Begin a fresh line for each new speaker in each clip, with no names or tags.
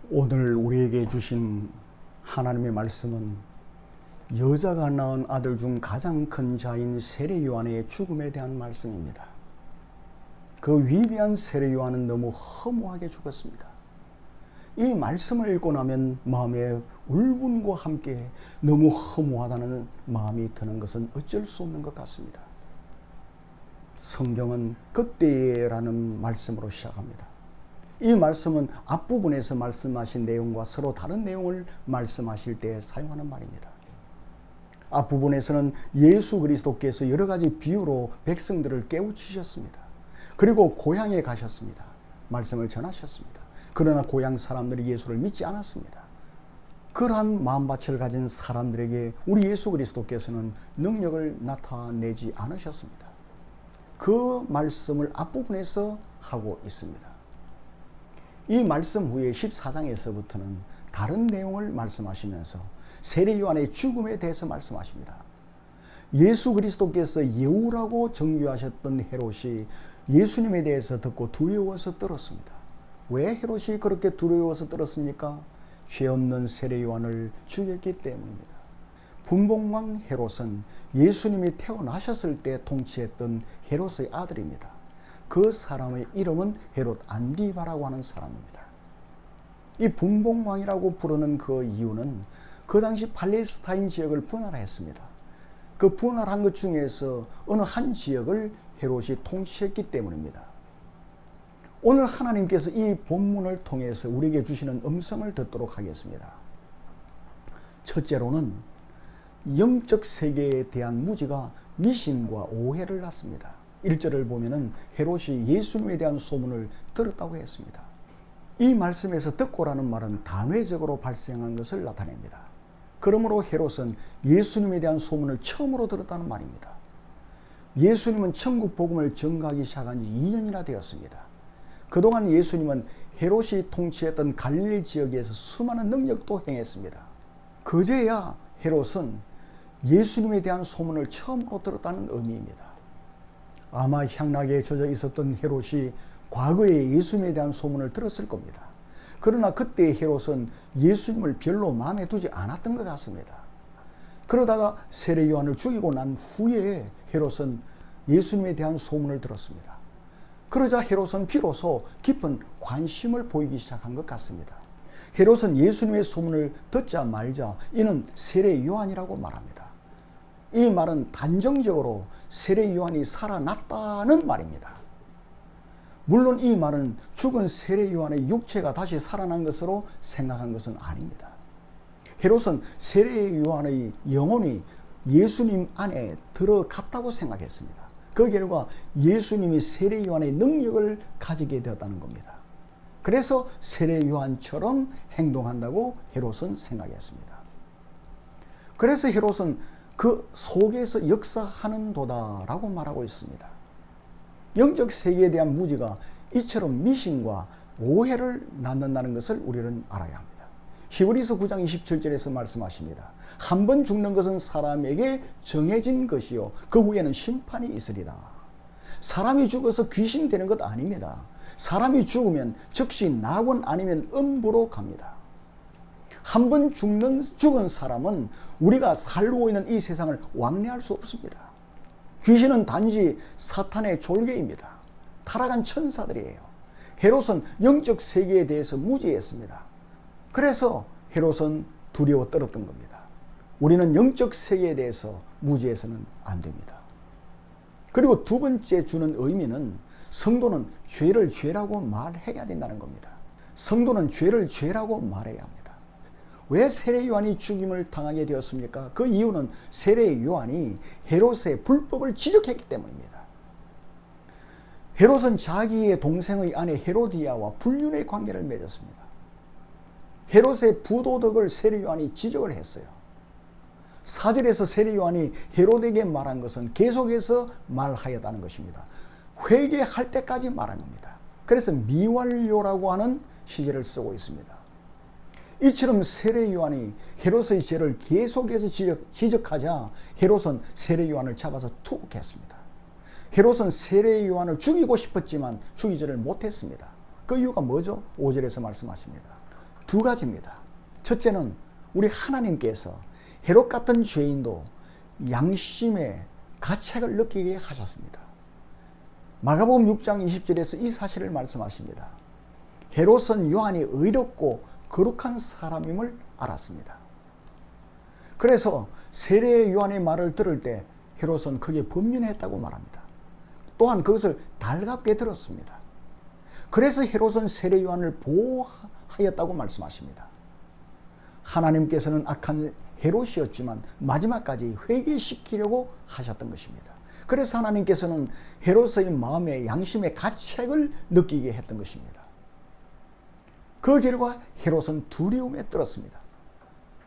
오늘 우리에게 주신 하나님의 말씀은 여자가 낳은 아들 중 가장 큰 자인 세례 요한의 죽음에 대한 말씀입니다. 그 위대한 세례 요한은 너무 허무하게 죽었습니다. 이 말씀을 읽고 나면 마음에 울분과 함께 너무 허무하다는 마음이 드는 것은 어쩔 수 없는 것 같습니다. 성경은 그때라는 말씀으로 시작합니다. 이 말씀은 앞부분에서 말씀하신 내용과 서로 다른 내용을 말씀하실 때 사용하는 말입니다. 앞부분에서는 예수 그리스도께서 여러 가지 비유로 백성들을 깨우치셨습니다. 그리고 고향에 가셨습니다. 말씀을 전하셨습니다. 그러나 고향 사람들이 예수를 믿지 않았습니다. 그러한 마음밭을 가진 사람들에게 우리 예수 그리스도께서는 능력을 나타내지 않으셨습니다. 그 말씀을 앞부분에서 하고 있습니다. 이 말씀 후에 14장에서부터는 다른 내용을 말씀하시면서 세례 요한의 죽음에 대해서 말씀하십니다. 예수 그리스도께서 예우라고 정죄하셨던 헤롯이 예수님에 대해서 듣고 두려워서 떨었습니다. 왜 헤롯이 그렇게 두려워서 떨었습니까? 죄 없는 세례 요한을 죽였기 때문입니다. 분봉왕 헤롯은 예수님이 태어나셨을 때 통치했던 헤롯의 아들입니다. 그 사람의 이름은 헤롯 안디바라고 하는 사람입니다. 이 분봉왕이라고 부르는 그 이유는 그 당시 팔레스타인 지역을 분할했습니다. 그 분할한 것 중에서 어느 한 지역을 헤롯이 통치했기 때문입니다. 오늘 하나님께서 이 본문을 통해서 우리에게 주시는 음성을 듣도록 하겠습니다. 첫째로는 영적 세계에 대한 무지가 미신과 오해를 낳습니다. 1절을 보면은 헤롯이 예수님에 대한 소문을 들었다고 했습니다. 이 말씀에서 듣고라는 말은 단회적으로 발생한 것을 나타냅니다. 그러므로 헤롯은 예수님에 대한 소문을 처음으로 들었다는 말입니다. 예수님은 천국 복음을 전가하기 시작한 지 2년이나 되었습니다. 그동안 예수님은 헤롯이 통치했던 갈릴리 지역에서 수많은 능력도 행했습니다. 그제야 헤롯은 예수님에 대한 소문을 처음으로 들었다는 의미입니다. 아마 향락에 젖어 있었던 헤롯이 과거에 예수님에 대한 소문을 들었을 겁니다. 그러나 그때 헤롯은 예수님을 별로 마음에 두지 않았던 것 같습니다. 그러다가 세례 요한을 죽이고 난 후에 헤롯은 예수님에 대한 소문을 들었습니다. 그러자 헤롯은 비로소 깊은 관심을 보이기 시작한 것 같습니다. 헤롯은 예수님의 소문을 듣자 말자 이는 세례 요한이라고 말합니다. 이 말은 단정적으로 세례 요한이 살아났다는 말입니다. 물론 이 말은 죽은 세례 요한의 육체가 다시 살아난 것으로 생각한 것은 아닙니다. 헤롯은 세례 요한의 영혼이 예수님 안에 들어갔다고 생각했습니다. 그 결과 예수님이 세례 요한의 능력을 가지게 되었다는 겁니다. 그래서 세례 요한처럼 행동한다고 헤롯은 생각했습니다. 그래서 헤롯은 그 속에서 역사하는 도다라고 말하고 있습니다. 영적 세계에 대한 무지가 이처럼 미신과 오해를 낳는다는 것을 우리는 알아야 합니다. 히브리서 9장 27절에서 말씀하십니다. 한 번 죽는 것은 사람에게 정해진 것이요 그 후에는 심판이 있으리라. 사람이 죽어서 귀신 되는 것 아닙니다. 사람이 죽으면 즉시 낙원 아니면 음부로 갑니다. 한 번 죽은 사람은 우리가 살고 있는 이 세상을 왕래할 수 없습니다. 귀신은 단지 사탄의 졸개입니다. 타락한 천사들이에요. 헤롯은 영적 세계에 대해서 무지했습니다. 그래서 헤롯은 두려워 떨었던 겁니다. 우리는 영적 세계에 대해서 무지해서는 안 됩니다. 그리고 두 번째 주는 의미는 성도는 죄를 죄라고 말해야 된다는 겁니다. 성도는 죄를 죄라고 말해야 합니다. 왜 세례 요한이 죽임을 당하게 되었습니까? 그 이유는 세례 요한이 헤롯의 불법을 지적했기 때문입니다. 헤롯은 자기의 동생의 아내 헤로디아와 불륜의 관계를 맺었습니다. 헤롯의 부도덕을 세례 요한이 지적을 했어요. 4절에서 세례 요한이 헤롯에게 말한 것은 계속해서 말하였다는 것입니다. 회개할 때까지 말한 겁니다. 그래서 미완료라고 하는 시제를 쓰고 있습니다. 이처럼 세례 요한이 헤롯의 죄를 계속해서 지적하자 헤롯은 세례 요한을 잡아서 투옥했습니다. 헤롯은 세례 요한을 죽이고 싶었지만 죽이지를 못했습니다. 그 이유가 뭐죠? 5절에서 말씀하십니다. 두 가지입니다. 첫째는 우리 하나님께서 헤롯 같은 죄인도 양심의 가책을 느끼게 하셨습니다. 마가복음 6장 20절에서 이 사실을 말씀하십니다. 헤롯은 요한이 의롭고 거룩한 사람임을 알았습니다. 그래서 세례 요한의 말을 들을 때 헤롯은 그게 범민했다고 말합니다. 또한 그것을 달갑게 들었습니다. 그래서 헤롯은 세례 요한을 보호하였다고 말씀하십니다. 하나님께서는 악한 헤롯이었지만 마지막까지 회개시키려고 하셨던 것입니다. 그래서 하나님께서는 헤롯의 마음에 양심의 가책을 느끼게 했던 것입니다. 그 결과 헤롯은 두려움에 떨었습니다.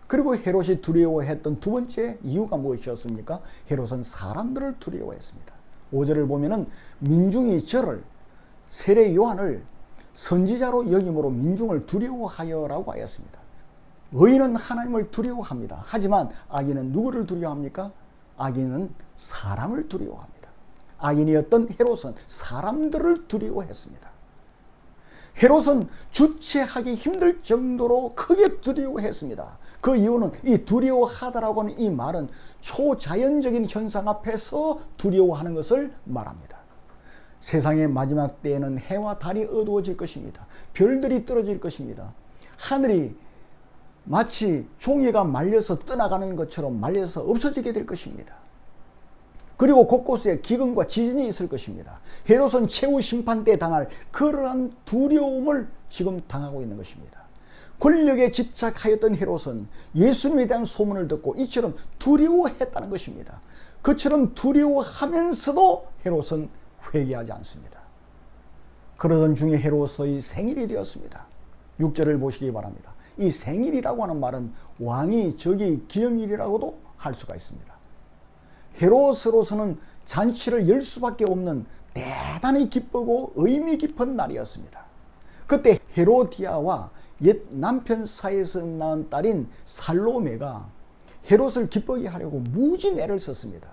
그리고 헤롯이 두려워했던 두 번째 이유가 무엇이었습니까? 헤롯은 사람들을 두려워했습니다. 5절을 보면은 민중이 저를 세례 요한을 선지자로 여김으로 민중을 두려워하여라고 하였습니다. 의인은 하나님을 두려워합니다. 하지만 악인은 누구를 두려워합니까? 악인은 사람을 두려워합니다. 악인이었던 헤롯은 사람들을 두려워했습니다. 헤롯은 주체하기 힘들 정도로 크게 두려워했습니다. 그 이유는 이 두려워하다라고 하는 이 말은 초자연적인 현상 앞에서 두려워하는 것을 말합니다. 세상의 마지막 때에는 해와 달이 어두워질 것입니다. 별들이 떨어질 것입니다. 하늘이 마치 종이가 말려서 떠나가는 것처럼 말려서 없어지게 될 것입니다. 그리고 곳곳에 기근과 지진이 있을 것입니다. 헤롯은 최후 심판 때 당할 그러한 두려움을 지금 당하고 있는 것입니다. 권력에 집착하였던 헤롯은 예수님에 대한 소문을 듣고 이처럼 두려워했다는 것입니다. 그처럼 두려워하면서도 헤롯은 회개하지 않습니다. 그러던 중에 헤롯의 생일이 되었습니다. 6절을 보시기 바랍니다. 이 생일이라고 하는 말은 왕이 저기 기념일이라고도 할 수가 있습니다. 헤롯으로서는 잔치를 열 수밖에 없는 대단히 기쁘고 의미 깊은 날이었습니다. 그때 헤로디아와 옛 남편 사이에서 낳은 딸인 살로메가 헤롯을 기쁘게 하려고 무진 애를 썼습니다.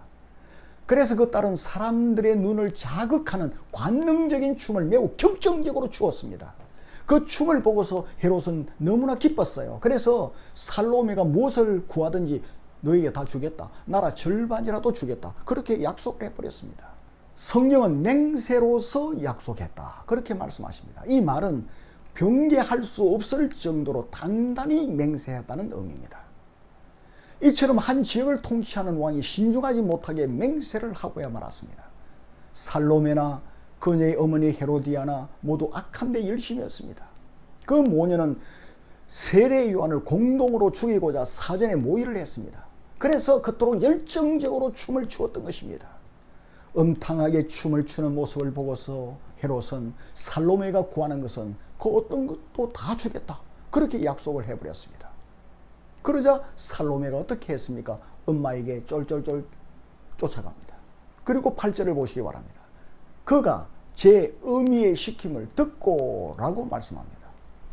그래서 그 딸은 사람들의 눈을 자극하는 관능적인 춤을 매우 격정적으로 추었습니다. 그 춤을 보고서 헤롯은 너무나 기뻤어요. 그래서 살로메가 무엇을 구하든지 너에게 다 주겠다. 나라 절반이라도 주겠다. 그렇게 약속을 해버렸습니다. 성경은 맹세로서 약속했다. 그렇게 말씀하십니다. 이 말은 변개할 수 없을 정도로 단단히 맹세했다는 의미입니다. 이처럼 한 지역을 통치하는 왕이 신중하지 못하게 맹세를 하고야 말았습니다. 살로메나 그녀의 어머니 헤로디아나 모두 악한 데 열심이었습니다. 그 모녀는 세례 요한을 공동으로 죽이고자 사전에 모의를 했습니다. 그래서 그토록 열정적으로 춤을 추었던 것입니다. 음탕하게 춤을 추는 모습을 보고서 헤롯은 살로메가 구하는 것은 그 어떤 것도 다 주겠다. 그렇게 약속을 해버렸습니다. 그러자 살로메가 어떻게 했습니까? 엄마에게 쫄쫄쫄 쫓아갑니다. 그리고 8절을 보시기 바랍니다. 그가 제 의미의 시킴을 듣고 라고 말씀합니다.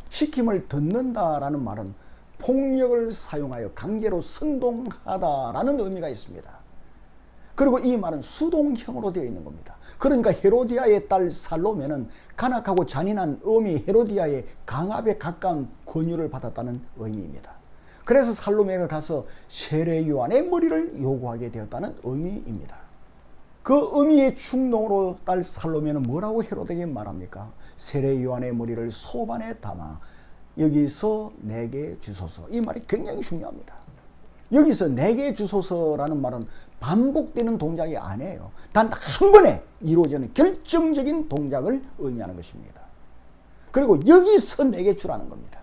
시킴을 듣는다라는 말은 폭력을 사용하여 강제로 선동하다라는 의미가 있습니다. 그리고 이 말은 수동형으로 되어 있는 겁니다. 그러니까 헤로디아의 딸 살로메는 간악하고 잔인한 어미 헤로디아의 강압에 가까운 권유를 받았다는 의미입니다. 그래서 살로메가 가서 세례 요한의 머리를 요구하게 되었다는 의미입니다. 그 의미의 충동으로 딸 살로메는 뭐라고 헤롯에게 말합니까? 세례 요한의 머리를 소반에 담아 여기서 내게 주소서. 이 말이 굉장히 중요합니다. 여기서 내게 주소서라는 말은 반복되는 동작이 아니에요. 단 한 번에 이루어지는 결정적인 동작을 의미하는 것입니다. 그리고 여기서 내게 주라는 겁니다.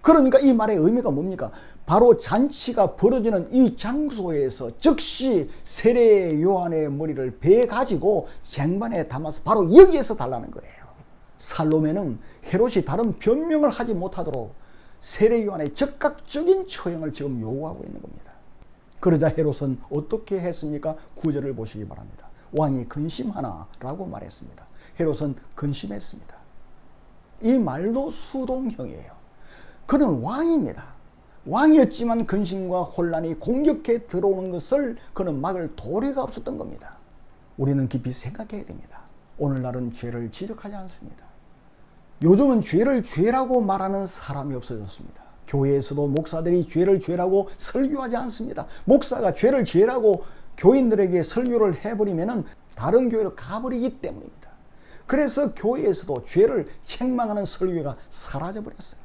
그러니까 이 말의 의미가 뭡니까? 바로 잔치가 벌어지는 이 장소에서 즉시 세례 요한의 머리를 배에 가지고 쟁반에 담아서 바로 여기에서 달라는 거예요. 살로메는 헤롯이 다른 변명을 하지 못하도록 세례 요한의 즉각적인 처형을 지금 요구하고 있는 겁니다. 그러자 헤롯은 어떻게 했습니까? 9절을 보시기 바랍니다. 왕이 근심하나 라고 말했습니다. 헤롯은 근심했습니다. 이 말도 수동형이에요. 그는 왕입니다. 왕이었지만 근심과 혼란이 공격해 들어오는 것을 그는 막을 도리가 없었던 겁니다. 우리는 깊이 생각해야 됩니다. 오늘날은 죄를 지적하지 않습니다. 요즘은 죄를 죄라고 말하는 사람이 없어졌습니다. 교회에서도 목사들이 죄를 죄라고 설교하지 않습니다. 목사가 죄를 죄라고 교인들에게 설교를 해버리면 다른 교회로 가버리기 때문입니다. 그래서 교회에서도 죄를 책망하는 설교가 사라져버렸어요.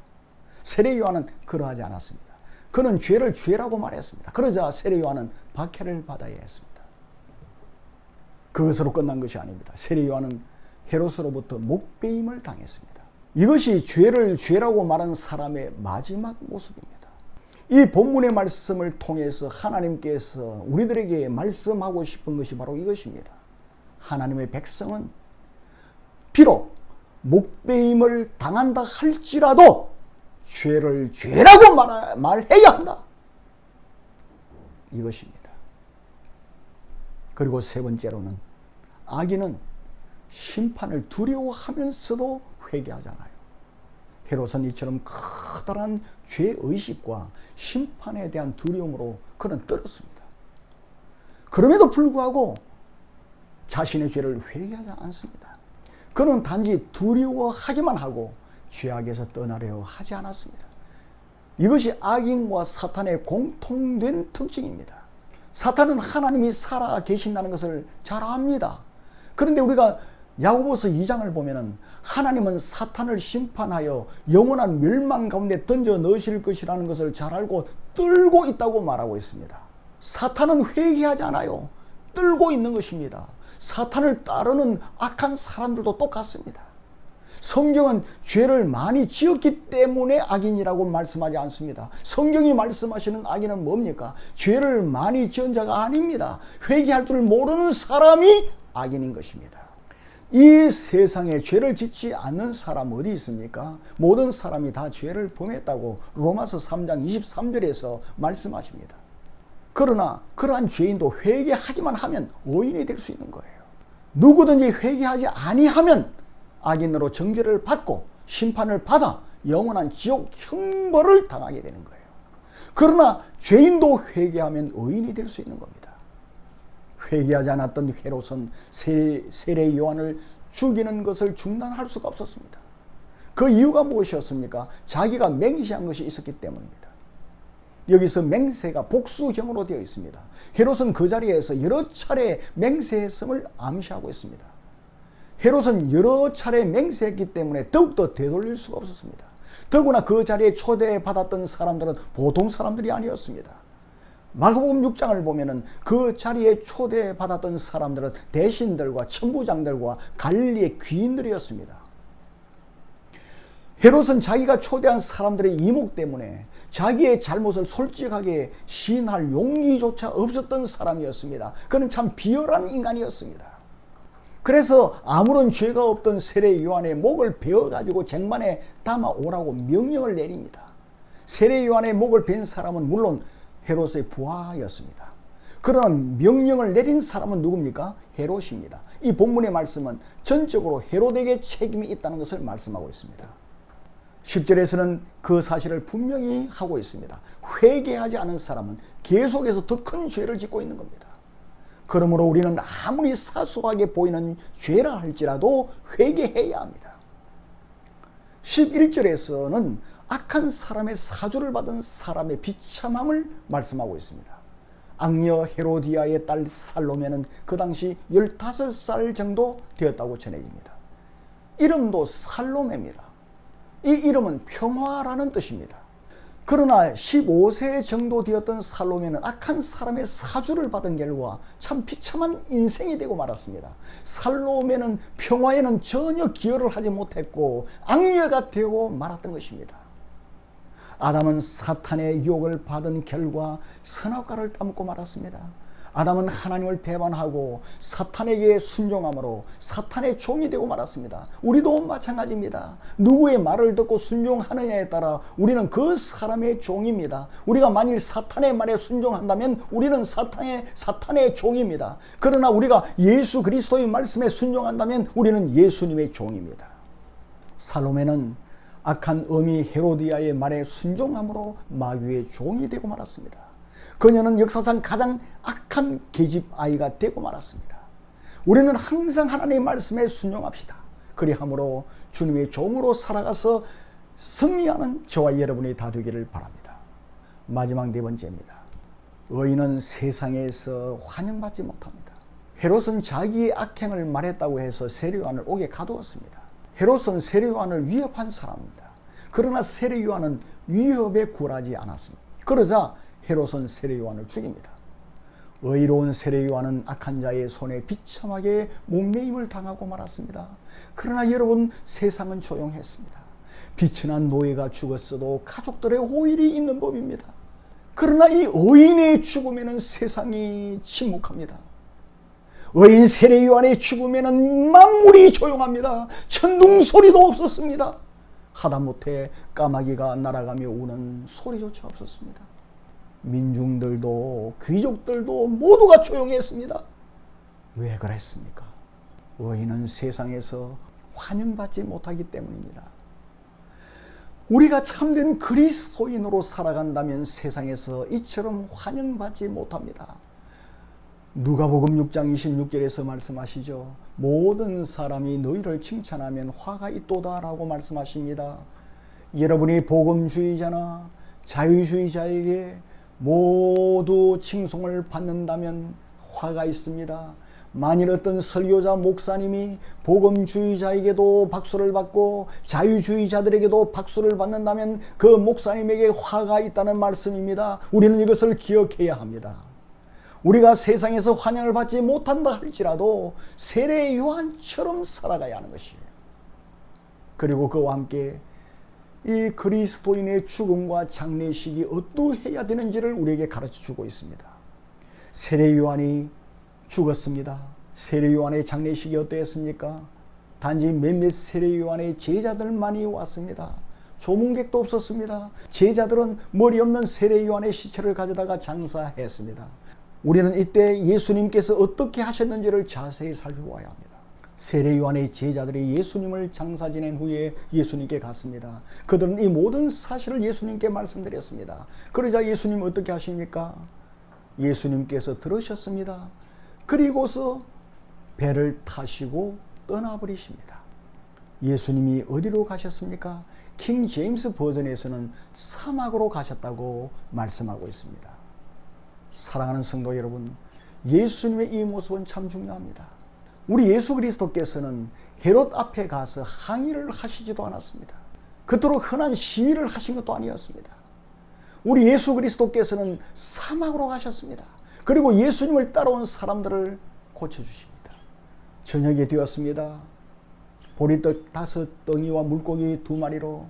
세례 요한은 그러하지 않았습니다. 그는 죄를 죄라고 말했습니다. 그러자 세례 요한은 박해를 받아야 했습니다. 그것으로 끝난 것이 아닙니다. 세례 요한은 헤롯으로부터 목배임을 당했습니다. 이것이 죄를 죄라고 말한 사람의 마지막 모습입니다. 이 본문의 말씀을 통해서 하나님께서 우리들에게 말씀하고 싶은 것이 바로 이것입니다. 하나님의 백성은 비록 목배임을 당한다 할지라도 죄를 죄라고 말해야 한다. 이것입니다. 그리고 세 번째로는 악인은 심판을 두려워하면서도 회개하잖아요. 헤롯은 이처럼 커다란 죄의식과 심판에 대한 두려움으로 그는 떨었습니다. 그럼에도 불구하고 자신의 죄를 회개하지 않습니다. 그는 단지 두려워하기만 하고 죄악에서 떠나려 하지 않았습니다. 이것이 악인과 사탄의 공통된 특징입니다. 사탄은 하나님이 살아 계신다는 것을 잘 압니다. 그런데 우리가 야고보서 2장을 보면은 하나님은 사탄을 심판하여 영원한 멸망 가운데 던져 넣으실 것이라는 것을 잘 알고 떨고 있다고 말하고 있습니다. 사탄은 회개하지 않아요. 떨고 있는 것입니다. 사탄을 따르는 악한 사람들도 똑같습니다. 성경은 죄를 많이 지었기 때문에 악인이라고 말씀하지 않습니다. 성경이 말씀하시는 악인은 뭡니까? 죄를 많이 지은 자가 아닙니다. 회개할 줄 모르는 사람이 악인인 것입니다. 이 세상에 죄를 짓지 않는 사람 어디 있습니까? 모든 사람이 다 죄를 범했다고 로마서 3장 23절에서 말씀하십니다. 그러나 그러한 죄인도 회개하기만 하면 의인이 될 수 있는 거예요. 누구든지 회개하지 아니하면 악인으로 정죄를 받고 심판을 받아 영원한 지옥 형벌을 당하게 되는 거예요. 그러나 죄인도 회개하면 의인이 될 수 있는 겁니다. 회개하지 않았던 헤롯은 세례 요한을 죽이는 것을 중단할 수가 없었습니다. 그 이유가 무엇이었습니까? 자기가 맹세한 것이 있었기 때문입니다. 여기서 맹세가 복수형으로 되어 있습니다. 헤롯은 그 자리에서 여러 차례 맹세했음을 암시하고 있습니다. 헤롯은 여러 차례 맹세했기 때문에 더욱더 되돌릴 수가 없었습니다. 더구나 그 자리에 초대받았던 사람들은 보통 사람들이 아니었습니다. 마가복음 6장을 보면은 그 자리에 초대받았던 사람들은 대신들과 천부장들과 갈릴리의 귀인들이었습니다. 헤롯은 자기가 초대한 사람들의 이목 때문에 자기의 잘못을 솔직하게 시인할 용기조차 없었던 사람이었습니다. 그는 참 비열한 인간이었습니다. 그래서 아무런 죄가 없던 세례 요한의 목을 베어가지고 쟁반에 담아오라고 명령을 내립니다. 세례 요한의 목을 벤 사람은 물론 헤롯의 부하였습니다. 그러나 명령을 내린 사람은 누굽니까? 헤롯입니다. 이 본문의 말씀은 전적으로 헤롯에게 책임이 있다는 것을 말씀하고 있습니다. 10절에서는 그 사실을 분명히 하고 있습니다. 회개하지 않은 사람은 계속해서 더 큰 죄를 짓고 있는 겁니다. 그러므로 우리는 아무리 사소하게 보이는 죄라 할지라도 회개해야 합니다. 11절에서는 악한 사람의 사주를 받은 사람의 비참함을 말씀하고 있습니다. 악녀 헤로디아의 딸 살로메는 그 당시 15살 정도 되었다고 전해집니다. 이름도 살로메입니다. 이 이름은 평화라는 뜻입니다. 그러나 15세 정도 되었던 살로메는 악한 사람의 사주를 받은 결과 참 비참한 인생이 되고 말았습니다. 살로메는 평화에는 전혀 기여를 하지 못했고 악녀가 되고 말았던 것입니다. 아담은 사탄의 유혹을 받은 결과 선악과를 따먹고 말았습니다. 아담은 하나님을 배반하고 사탄에게 순종함으로 사탄의 종이 되고 말았습니다. 우리도 마찬가지입니다. 누구의 말을 듣고 순종하느냐에 따라 우리는 그 사람의 종입니다. 우리가 만일 사탄의 말에 순종한다면 우리는 사탄의 종입니다. 그러나 우리가 예수 그리스도의 말씀에 순종한다면 우리는 예수님의 종입니다. 살로메는 악한 어미 헤로디아의 말에 순종함으로 마귀의 종이 되고 말았습니다. 그녀는 역사상 가장 악한 계집아이가 되고 말았습니다. 우리는 항상 하나님의 말씀에 순종합시다. 그리함으로 주님의 종으로 살아가서 승리하는 저와 여러분이 다 되기를 바랍니다. 마지막 네 번째입니다. 의인은 세상에서 환영받지 못합니다. 헤롯은 자기의 악행을 말했다고 해서 세례요한을 옥에 가두었습니다. 헤롯은 세례요한을 위협한 사람입니다. 그러나 세례요한은 위협에 굴하지 않았습니다. 그러자 헤롯은 세례요한을 죽입니다. 의로운 세례요한은 악한 자의 손에 비참하게 목매임을 당하고 말았습니다. 그러나 여러분, 세상은 조용했습니다. 빛이 난 노예가 죽었어도 가족들의 호일이 있는 법입니다. 그러나 이 의인의 죽음에는 세상이 침묵합니다. 의인 세례요한의 죽음에는 만물이 조용합니다. 천둥 소리도 없었습니다. 하다못해 까마귀가 날아가며 우는 소리조차 없었습니다. 민중들도 귀족들도 모두가 조용했습니다. 왜 그랬습니까? 의인은 세상에서 환영받지 못하기 때문입니다. 우리가 참된 그리스도인으로 살아간다면 세상에서 이처럼 환영받지 못합니다. 누가복음 6장 26절에서 말씀하시죠. 모든 사람이 너희를 칭찬하면 화가 있도다 라고 말씀하십니다. 여러분이 복음주의자나 자유주의자에게 모두 칭송을 받는다면 화가 있습니다. 만일 어떤 설교자 목사님이 복음주의자에게도 박수를 받고 자유주의자들에게도 박수를 받는다면 그 목사님에게 화가 있다는 말씀입니다. 우리는 이것을 기억해야 합니다. 우리가 세상에서 환영을 받지 못한다 할지라도 세례 요한처럼 살아가야 하는 것이에요. 그리고 그와 함께 이 그리스도인의 죽음과 장례식이 어떠해야 되는지를 우리에게 가르쳐주고 있습니다. 세례 요한이 죽었습니다. 세례 요한의 장례식이 어떠했습니까? 단지 몇몇 세례 요한의 제자들만이 왔습니다. 조문객도 없었습니다. 제자들은 머리 없는 세례 요한의 시체를 가져다가 장사했습니다. 우리는 이때 예수님께서 어떻게 하셨는지를 자세히 살펴봐야 합니다. 세례 요한의 제자들이 예수님을 장사 지낸 후에 예수님께 갔습니다. 그들은 이 모든 사실을 예수님께 말씀드렸습니다. 그러자 예수님 어떻게 하십니까? 예수님께서 들으셨습니다. 그리고서 배를 타시고 떠나버리십니다. 예수님이 어디로 가셨습니까? 킹 제임스 버전에서는 사막으로 가셨다고 말씀하고 있습니다. 사랑하는 성도 여러분, 예수님의 이 모습은 참 중요합니다. 우리 예수 그리스도께서는 헤롯 앞에 가서 항의를 하시지도 않았습니다. 그토록 흔한 시위를 하신 것도 아니었습니다. 우리 예수 그리스도께서는 사막으로 가셨습니다. 그리고 예수님을 따라온 사람들을 고쳐주십니다. 저녁이 되었습니다. 보리떡 5덩이와 물고기 2마리로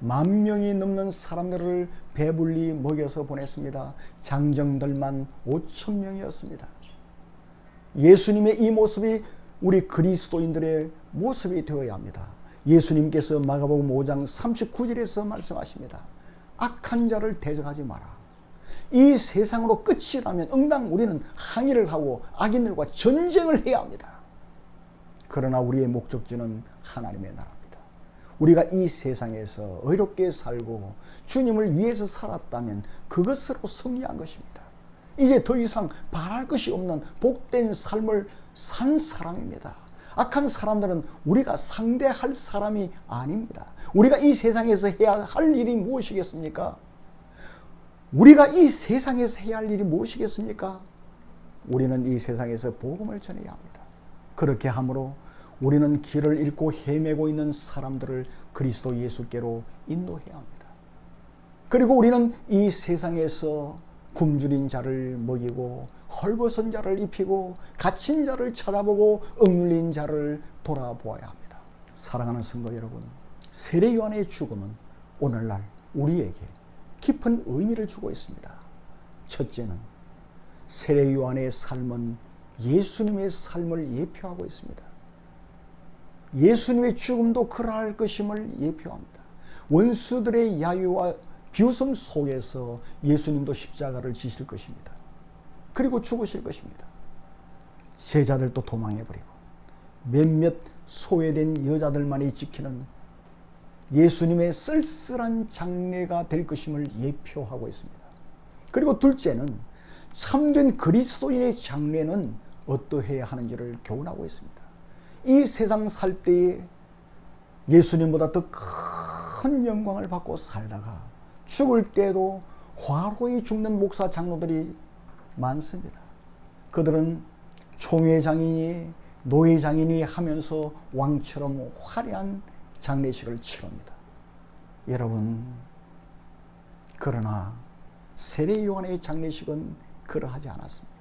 10,000명이 넘는 사람들을 배불리 먹여서 보냈습니다. 장정들만 5,000명이었습니다. 예수님의 이 모습이 우리 그리스도인들의 모습이 되어야 합니다. 예수님께서 마가복음 5장 39절에서 말씀하십니다. 악한 자를 대적하지 마라. 이 세상으로 끝이 나면 응당 우리는 항의를 하고 악인들과 전쟁을 해야 합니다. 그러나 우리의 목적지는 하나님의 나라입니다. 우리가 이 세상에서 의롭게 살고 주님을 위해서 살았다면 그것으로 승리한 것입니다. 이제 더 이상 바랄 것이 없는 복된 삶을 산 사람입니다. 악한 사람들은 우리가 상대할 사람이 아닙니다. 우리가 이 세상에서 해야 할 일이 무엇이겠습니까? 우리가 이 세상에서 해야 할 일이 무엇이겠습니까? 우리는 이 세상에서 복음을 전해야 합니다. 그렇게 함으로 우리는 길을 잃고 헤매고 있는 사람들을 그리스도 예수께로 인도해야 합니다. 그리고 우리는 이 세상에서 굶주린 자를 먹이고 헐벗은 자를 입히고 갇힌 자를 찾아보고 억눌린 자를 돌아보아야 합니다. 사랑하는 성도 여러분, 세례 요한의 죽음은 오늘날 우리에게 깊은 의미를 주고 있습니다. 첫째는 세례 요한의 삶은 예수님의 삶을 예표하고 있습니다. 예수님의 죽음도 그러할 것임을 예표합니다. 원수들의 야유와 비웃음 속에서 예수님도 십자가를 지실 것입니다. 그리고 죽으실 것입니다. 제자들도 도망해버리고 몇몇 소외된 여자들만이 지키는 예수님의 쓸쓸한 장례가 될 것임을 예표하고 있습니다. 그리고 둘째는 참된 그리스도인의 장례는 어떠해야 하는지를 교훈하고 있습니다. 이 세상 살 때에 예수님보다 더 큰 영광을 받고 살다가 죽을 때도 화로히 죽는 목사 장로들이 많습니다. 그들은 총회장이니 노회장이니 하면서 왕처럼 화려한 장례식을 치릅니다. 여러분, 그러나 세례 요한의 장례식은 그러하지 않았습니다.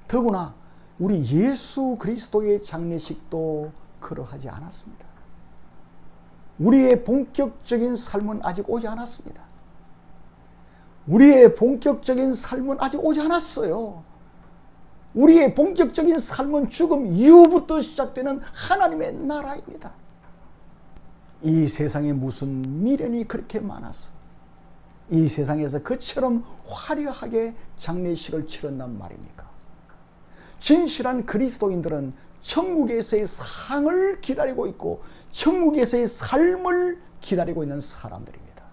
더구나 우리 예수 그리스도의 장례식도 그러하지 않았습니다. 우리의 본격적인 삶은 아직 오지 않았습니다. 우리의 본격적인 삶은 아직 오지 않았어요. 우리의 본격적인 삶은 죽음 이후부터 시작되는 하나님의 나라입니다. 이 세상에 무슨 미련이 그렇게 많아서 이 세상에서 그처럼 화려하게 장례식을 치른단 말입니까? 진실한 그리스도인들은 천국에서의 상을 기다리고 있고 천국에서의 삶을 기다리고 있는 사람들입니다.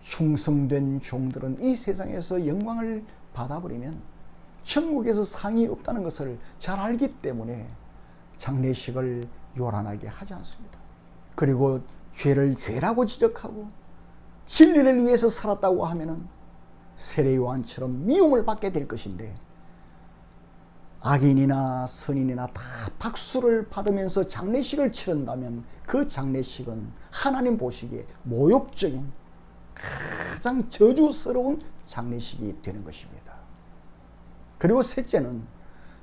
충성된 종들은 이 세상에서 영광을 받아버리면 천국에서 상이 없다는 것을 잘 알기 때문에 장례식을 요란하게 하지 않습니다. 그리고 죄를 죄라고 지적하고 진리를 위해서 살았다고 하면은 세례 요한처럼 미움을 받게 될 것인데, 악인이나 선인이나 다 박수를 받으면서 장례식을 치른다면 그 장례식은 하나님 보시기에 모욕적인 가장 저주스러운 장례식이 되는 것입니다. 그리고 셋째는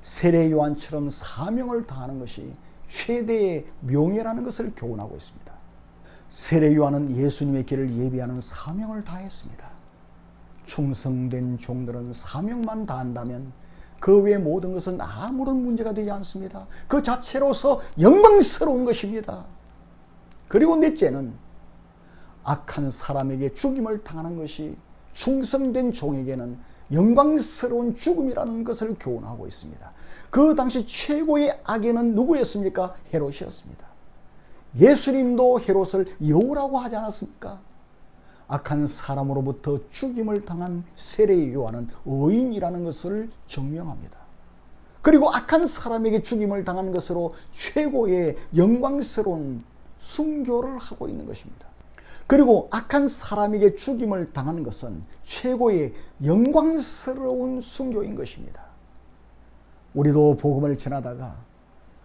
세례 요한처럼 사명을 다하는 것이 최대의 명예라는 것을 교훈하고 있습니다. 세례 요한은 예수님의 길을 예비하는 사명을 다했습니다. 충성된 종들은 사명만 다한다면 그 외의 모든 것은 아무런 문제가 되지 않습니다. 그 자체로서 영광스러운 것입니다. 그리고 넷째는 악한 사람에게 죽임을 당하는 것이 충성된 종에게는 영광스러운 죽음이라는 것을 교훈하고 있습니다. 그 당시 최고의 악인은 누구였습니까? 헤롯이었습니다. 예수님도 헤롯을 여우라고 하지 않았습니까? 악한 사람으로부터 죽임을 당한 세례 요한은 의인이라는 것을 증명합니다. 그리고 악한 사람에게 죽임을 당한 것으로 최고의 영광스러운 순교를 하고 있는 것입니다. 그리고 악한 사람에게 죽임을 당하는 것은 최고의 영광스러운 순교인 것입니다. 우리도 복음을 전하다가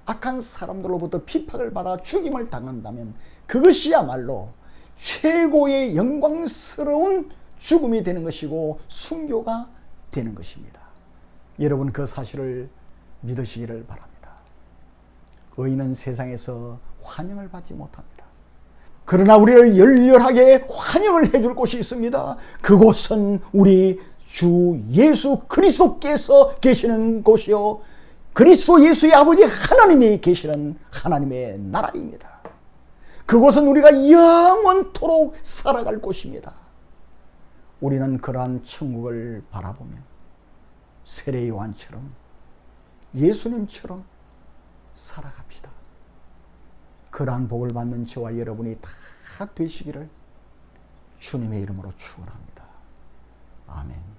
악한 사람들로부터 핍박을 받아 죽임을 당한다면 그것이야말로 최고의 영광스러운 죽음이 되는 것이고 순교가 되는 것입니다. 여러분, 그 사실을 믿으시기를 바랍니다. 의인은 세상에서 환영을 받지 못합니다. 그러나 우리를 열렬하게 환영을 해줄 곳이 있습니다. 그곳은 우리 주 예수 그리스도께서 계시는 곳이요, 그리스도 예수의 아버지 하나님이 계시는 하나님의 나라입니다. 그곳은 우리가 영원토록 살아갈 곳입니다. 우리는 그러한 천국을 바라보며 세례 요한처럼 예수님처럼 살아갑시다. 그러한 복을 받는 저와 여러분이 다 되시기를 주님의 이름으로 축원합니다. 아멘.